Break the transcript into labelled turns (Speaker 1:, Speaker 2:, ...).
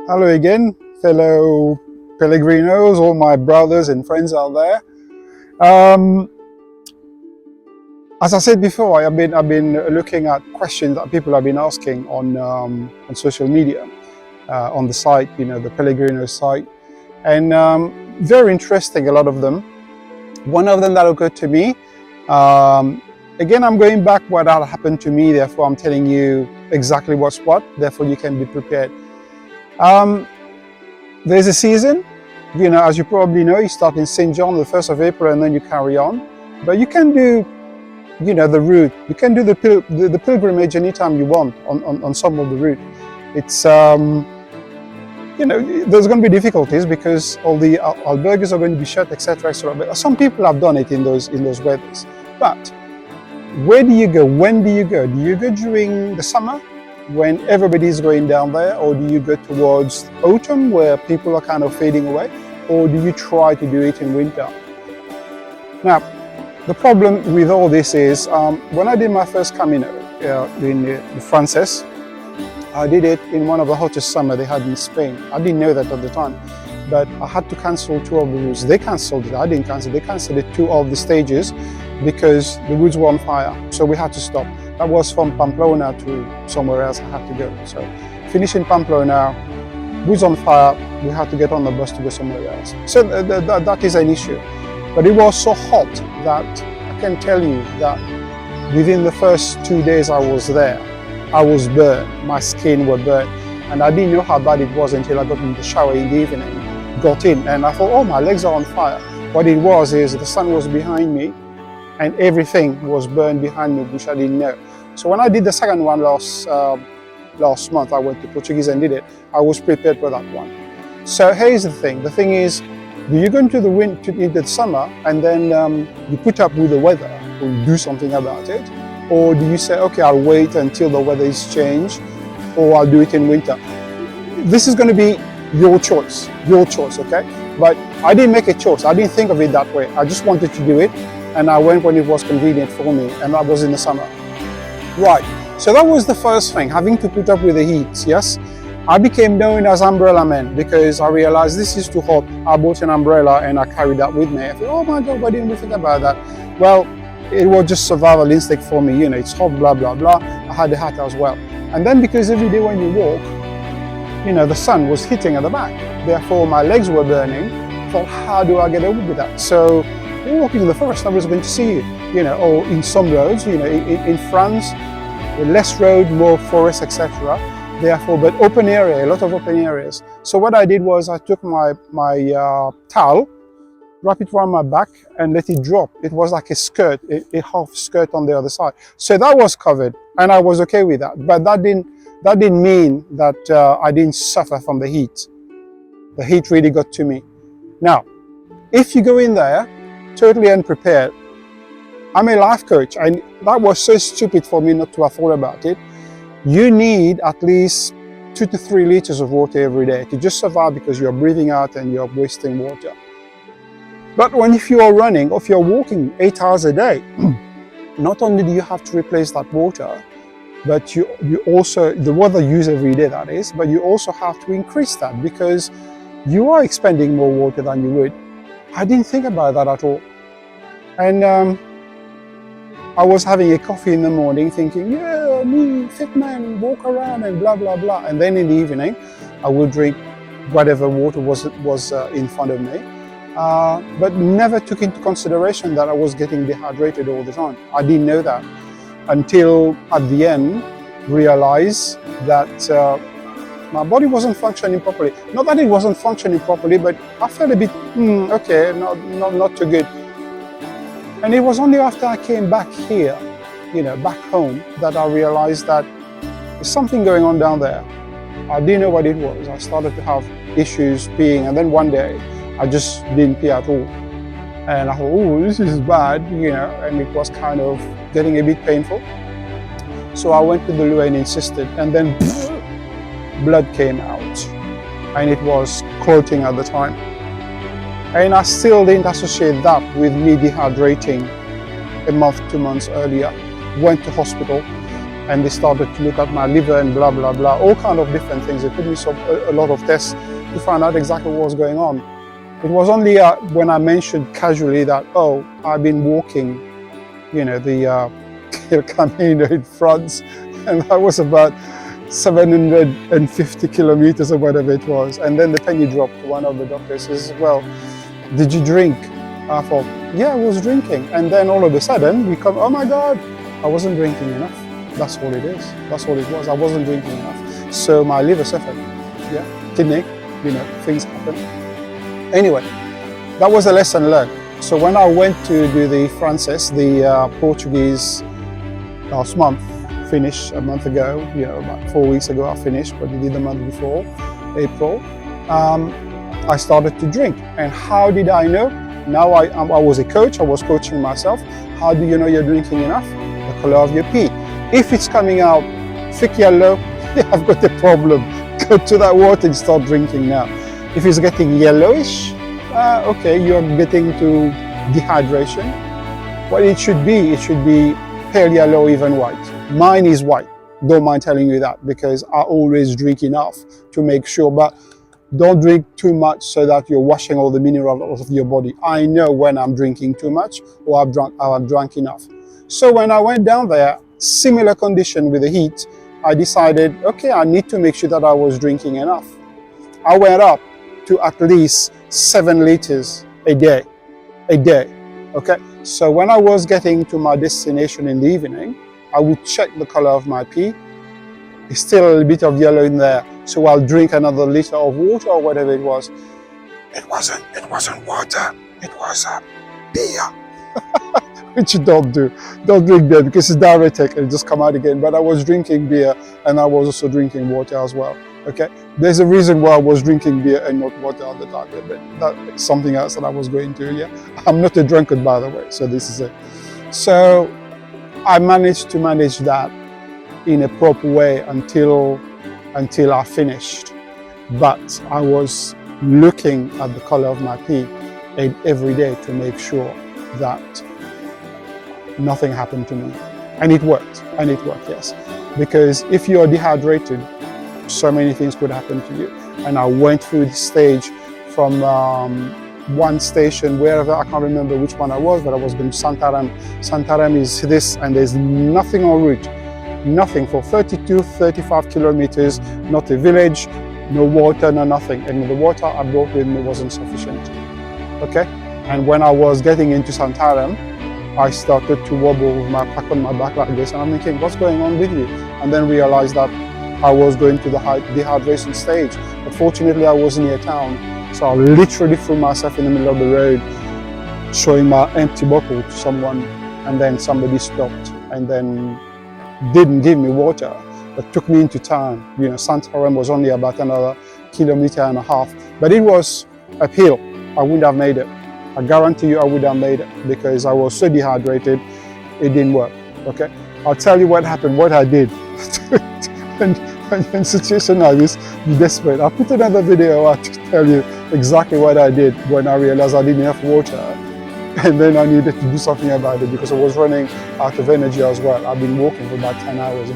Speaker 1: Hello again, fellow Pellegrinos, all my brothers and friends out there. Um, as I said before, I've been looking at questions that people have been asking on social media, on the site, the Pellegrino site, and very interesting. A lot of them. One of them that occurred to me. Again, I'm going back what had happened to me. Therefore, I'm telling you exactly what's what. Therefore, you can be prepared. There's a season, as you probably know, you start in St. John the 1st of April and then you carry on. But you can do, the route. You can do the pilgrimage anytime you want on some of the route. It's, there's going to be difficulties because all the albergues are going to be shut, etc. But some people have done it in those weathers. But where do you go? When do you go? Do you go during the summer, when everybody's going down there, or do you go towards autumn where people are kind of fading away, or do you try to do it in winter? Now, the problem with all this is when I did my first Camino in the Frances, I did it in one of the hottest summer they had in Spain. I didn't know that at the time, but I had to cancel 2 of the routes. They cancelled it, I didn't cancel. They cancelled it 2 of the stages because the routes were on fire, so we had to stop. That was from Pamplona to somewhere else I had to go. So finishing Pamplona, routes on fire, we had to get on the bus to go somewhere else. So that is an issue. But it was so hot that I can tell you that within the first 2 days I was there, I was burned, my skin was burned. And I didn't know how bad it was until I got in the shower in the evening, got in, and I thought, oh, my legs are on fire. What it was is the sun was behind me and everything was burned behind me, which I didn't know. So when I did the second one last month, I went to Portuguese and did it, I was prepared for that one. So here's the thing. The thing is, do you go into the summer and then you put up with the weather or do something about it? Or do you say, okay, I'll wait until the weather is changed, or I'll do it in winter? This is going to be your choice, okay? But I didn't make a choice. I didn't think of it that way. I just wanted to do it, and I went when it was convenient for me, and that was in the summer. Right, so that was the first thing, having to put up with the heat, yes? I became known as Umbrella Man because I realized this is too hot. I bought an umbrella and I carried that with me. I thought, oh my God, why didn't we think about that? Well, it was just survival instinct for me, it's hot, blah, blah, blah. I had the hat as well. And then because every day when you walk, the sun was hitting at the back. Therefore, my legs were burning. I thought, how do I get over with that? So, walking in the forest, I was going to see it, or in some roads, in France, less road, more forest, etc. Therefore, but open area, a lot of open areas. So what I did was I took my towel, wrap it around my back and let it drop. It was like a skirt, a half skirt on the other side. So that was covered and I was okay with that. But that didn't mean that I didn't suffer from the heat. The heat really got to me. Now, if you go in there totally unprepared, I'm a life coach and that was so stupid for me not to have thought about it. You need at least 2 to 3 liters of water every day to just survive because you're breathing out and you're wasting water. But if you are running or if you're walking 8 hours a day, not only do you have to replace that water, but you also, the water you use every day that is, but you also have to increase that because you are expending more water than you would. I didn't think about that at all. And I was having a coffee in the morning thinking, yeah, me, fit man, walk around and blah, blah, blah. And then in the evening, I would drink whatever water was in front of me. But never took into consideration that I was getting dehydrated all the time. I didn't know that until at the end realized that my body wasn't functioning properly. Not that it wasn't functioning properly, but I felt a bit, okay, not too good. And it was only after I came back here, back home, that I realized that there's something going on down there. I didn't know what it was. I started to have issues peeing, and then one day I just didn't pee at all. And I thought, oh, this is bad, and it was kind of getting a bit painful. So I went to the loo and insisted, and then blood came out, and it was clotting at the time. And I still didn't associate that with me dehydrating a month, 2 months earlier. Went to hospital. and they started to look at my liver and blah, blah, blah, all kind of different things. They put me a lot of tests to find out exactly what was going on. It was only when I mentioned casually that, oh, I've been walking, you know, the Buen Camino in France, and that was about 750 kilometers or whatever it was. And then the penny dropped. One of the doctors says, well, did you drink? I thought, yeah, I was drinking. And then all of a sudden we come, oh my God, I wasn't drinking enough. That's all it is. That's all it was. I wasn't drinking enough. So my liver suffered. Yeah, kidney, you know, things happen. Anyway, that was a lesson learned. So when I went to do the Frances, the Portuguese last month, finished a month ago, you know, about 4 weeks ago I finished, but we did the month before, April, I started to drink. And how did I know? Now I was a coach, I was coaching myself. How do you know you're drinking enough? The color of your pee. If it's coming out thick yellow, I've got a problem. Go to that water and start drinking now. If it's getting yellowish, okay, you're getting to dehydration. What it should be pale yellow, even white. Mine is white. Don't mind telling you that, because I always drink enough to make sure, but don't drink too much so that you're washing all the minerals out of your body. I know when I'm drinking too much or I've drunk enough. So when I went down there, similar condition with the heat, I decided, okay, I need to make sure that I was drinking enough. I went up to at least 7 liters a day, okay? So when I was getting to my destination in the evening, I would check the color of my pee. It's still a little bit of yellow in there, so I'll drink another liter of water or whatever it was. It wasn't water, it was beer. Which you don't do. Don't drink beer because it's diuretic and it just come out again. But I was drinking beer and I was also drinking water as well. Okay, there's a reason why I was drinking beer and not water at the time, but that's something else that I was going to. Yeah, I'm not a drunkard, by the way, so this is it. So I managed to manage that in a proper way until I finished. But I was looking at the color of my pee every day to make sure that nothing happened to me. And it worked, yes. Because if you're dehydrated, so many things could happen to you. And I went through the stage from one station, wherever, I can't remember which one I was, but I was going to Santarém. Santarém is this, and there's nothing en route. Nothing for 32, 35 kilometers, not a village, no water, no nothing. And the water I brought with me wasn't sufficient. Okay? And when I was getting into Santarém, I started to wobble with my pack on my back like this, and I'm thinking, what's going on with you? And then realized that I was going to the dehydration stage. But fortunately, I was near town, so I literally threw myself in the middle of the road, showing my empty bottle to someone, and then somebody stopped and then didn't give me water, but took me into town. You know, Santarém was only about another 1.5 kilometers, but it was uphill. I wouldn't have made it. I guarantee you I would have made it because I was so dehydrated, it didn't work, okay? I'll tell you what happened, what I did. And in a situation like this, be desperate. I'll put another video out to tell you exactly what I did when I realized I didn't have water. And then I needed to do something about it because I was running out of energy as well. I've been walking for about 10 hours.